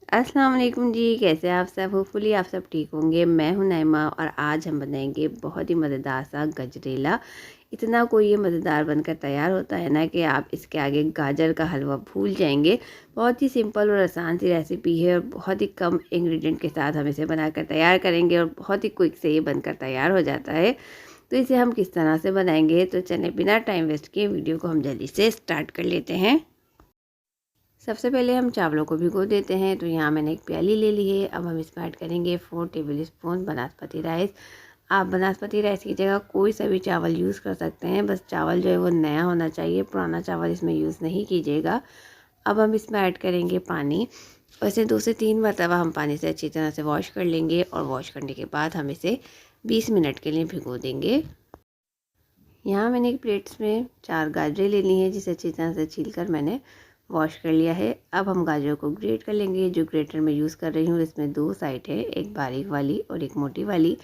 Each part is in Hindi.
अस्सलाम वालेकुम जी। कैसे आप सब? होपफुली आप सब ठीक होंगे। मैं हूं नईमा और आज हम बनाएंगे बहुत ही मज़ेदार सा गजरेला। इतना कोई ये मज़ेदार बनकर तैयार होता है ना कि आप इसके आगे गाजर का हलवा भूल जाएंगे। बहुत ही सिंपल और आसान सी रेसिपी है और बहुत ही कम इंग्रेडिएंट के साथ हम इसे बनाकर तैयार करेंगे और बहुत ही क्विक से ये बनकर तैयार हो जाता है। तो इसे हम किस तरह से बनाएंगे, तो चलें बिना टाइम वेस्ट किए वीडियो को हम जल्दी से स्टार्ट कर लेते हैं। सबसे पहले हम चावलों को भिगो देते हैं। तो यहाँ मैंने एक प्याली ले ली है। अब हम इसमें ऐड करेंगे 4 टेबल स्पून बनास्पति राइस। आप बनास्पति राइस की जगह कोई सा भी चावल यूज़ कर सकते हैं, बस चावल जो है वो नया होना चाहिए, पुराना चावल इसमें यूज़ नहीं कीजिएगा। अब हम इसमें ऐड करेंगे पानी। वैसे 2 से 3 मरतबा हम पानी से अच्छी तरह से वॉश कर लेंगे और वॉश करने के बाद हम इसे 20 मिनट के लिए भिगो देंगे। यहाँ मैंने एक प्लेट्स में 4 गाजरें ले ली हैं, जिसे अच्छी तरह से छील कर मैंने वॉश कर लिया है। अब हम गाजरों को ग्रेट कर लेंगे। जो ग्रेटर मैं यूज़ कर रही हूँ इसमें 2 साइड है, एक बारीक वाली और एक मोटी वाली।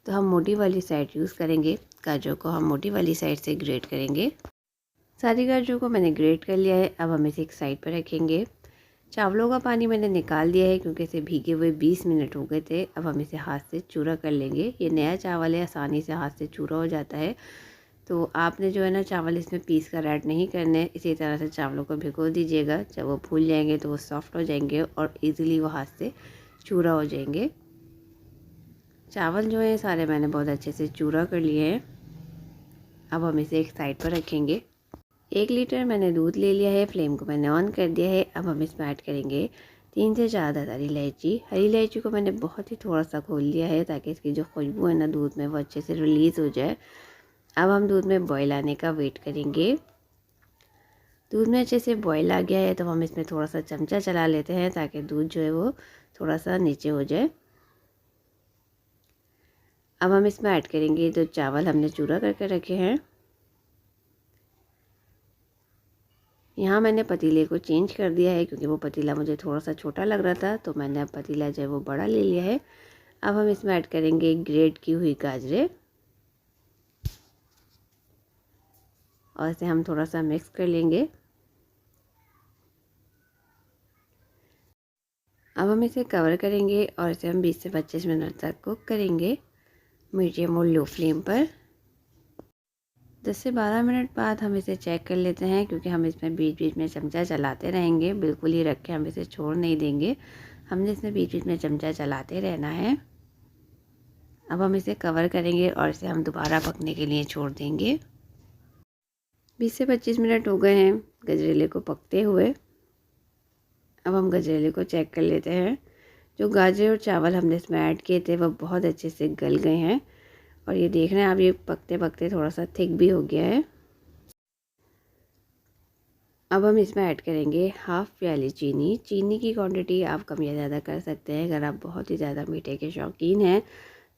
तो हम मोटी वाली साइड यूज़ करेंगे। गाजरों को हम मोटी वाली साइड से ग्रेट करेंगे। सारी गाजरों को मैंने ग्रेट कर लिया है। अब हम इसे एक साइड पर रखेंगे। चावलों का पानी मैंने निकाल दिया है क्योंकि इसे भीगे हुए 20 मिनट हो गए थे। अब हम इसे हाथ से चूरा कर लेंगे। ये नया चावल है, आसानी से हाथ से चूरा हो जाता है। तो आपने जो है ना चावल इसमें पीस कर ऐड नहीं करने, इसी तरह से चावलों को भिगो दीजिएगा। जब वो फूल जाएंगे तो वो सॉफ्ट हो जाएंगे और इजीली वो हाथ से चूरा हो जाएंगे। चावल जो है सारे मैंने बहुत अच्छे से चूरा कर लिए हैं। अब हम इसे एक साइड पर रखेंगे। 1 लीटर मैंने दूध ले लिया है। फ्लेम को मैंने ऑन कर दिया है। अब हम इसमें ऐड करेंगे 3 से 4 हरी इलायची। हरी इलायची को मैंने बहुत ही थोड़ा सा खोल लिया है ताकि इसकी जो खुशबू है ना दूध में वो अच्छे से रिलीज़ हो जाए। अब हम दूध में बॉईल आने का वेट करेंगे। दूध में अच्छे से बॉईल आ गया है तो हम इसमें थोड़ा सा चमचा चला लेते हैं ताकि दूध जो है वो थोड़ा सा नीचे हो जाए। अब हम इसमें ऐड करेंगे जो चावल हमने चूरा करके रखे हैं। यहाँ मैंने पतीले को चेंज कर दिया है क्योंकि वो पतीला मुझे थोड़ा सा छोटा लग रहा था, तो मैंने अब पतीला जो है वो बड़ा ले लिया है। अब हम इसमें ऐड करेंगे ग्रेट की हुई गाजरें और इसे हम थोड़ा सा मिक्स कर लेंगे। अब हम इसे कवर करेंगे और इसे हम 20 से 25 मिनट तक कुक करेंगे मीडियम और लो फ्लेम पर। 10 से 12 मिनट बाद हम इसे चेक कर लेते हैं क्योंकि हम इसमें बीच बीच में चमचा चलाते रहेंगे। बिल्कुल ही रख के हम इसे छोड़ नहीं देंगे, हमने इसमें बीच बीच में चमचा चलाते रहना है। अब हम इसे कवर करेंगे और इसे हम दोबारा पकने के लिए छोड़ देंगे। 20 से 25 मिनट हो गए हैं गजरेले को पकते हुए। अब हम गजरेले को चेक कर लेते हैं। जो गाजर और चावल हमने इसमें ऐड किए थे वो बहुत अच्छे से गल गए हैं और ये देख रहे हैं आप, ये पकते पकते थोड़ा सा थिक भी हो गया है। अब हम इसमें ऐड करेंगे हाफ़ प्याली चीनी। चीनी की क्वांटिटी आप कम या ज़्यादा कर सकते हैं। अगर आप बहुत ही ज़्यादा मीठे के शौकीन हैं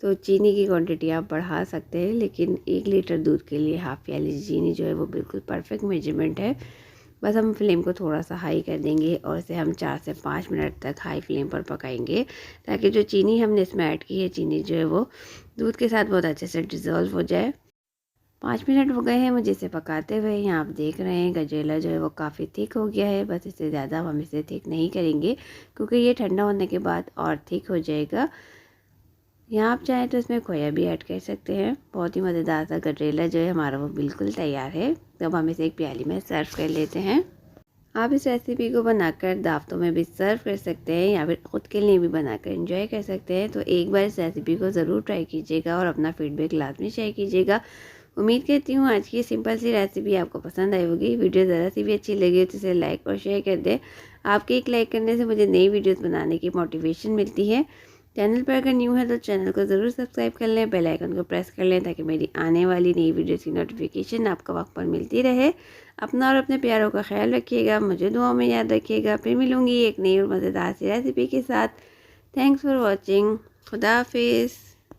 तो चीनी की क्वांटिटी आप बढ़ा सकते हैं, लेकिन 1 लीटर दूध के लिए हाफ़ प्याली चीनी जो है वो बिल्कुल परफेक्ट मेजरमेंट है। बस हम फ्लेम को थोड़ा सा हाई कर देंगे और इसे हम 4 से 5 मिनट तक हाई फ्लेम पर पकाएंगे ताकि जो चीनी हमने इसमें ऐड की है, चीनी जो है वो दूध के साथ बहुत अच्छे से डिज़ोल्व हो जाए। 5 मिनट हो गए हैं मुझे इसे पकाते हुए। यहाँ आप देख रहे हैं गजरेला जो है वो काफ़ी थिक हो गया है। बस इससे ज़्यादा हम इसे थिक नहीं करेंगे क्योंकि ये ठंडा होने के बाद और थिक हो जाएगा। यहाँ आप चाहें तो इसमें खोया भी ऐड कर सकते हैं। बहुत ही मज़ेदार सा गजरेला जो है हमारा वो बिल्कुल तैयार है। तो अब हम इसे एक प्याली में सर्व कर लेते हैं। आप इस रेसिपी को बनाकर दावतों में भी सर्व कर सकते हैं या फिर ख़ुद के लिए भी बनाकर एंजॉय कर सकते हैं। तो एक बार इस रेसिपी को ज़रूर ट्राई कीजिएगा और अपना फीडबैक लाजमी शेयर कीजिएगा। उम्मीद करती हूँ आज की सिंपल सी रेसिपी आपको पसंद आई होगी। वीडियो ज़रा सी भी अच्छी लगी तो इसे लाइक और शेयर कर दें। आपके एक लाइक करने से मुझे नई वीडियोस बनाने की मोटिवेशन मिलती है। चैनल पर अगर न्यू है तो चैनल को ज़रूर सब्सक्राइब कर लें, बेल आइकन को प्रेस कर लें ताकि मेरी आने वाली नई वीडियोस की नोटिफिकेशन आपको वक्त पर मिलती रहे। अपना और अपने प्यारों का ख्याल रखिएगा, मुझे दुआ में याद रखिएगा। फिर मिलूँगी एक नई और मज़ेदार सी रेसिपी के साथ। Thanks for watching. खुदा हाफिज़।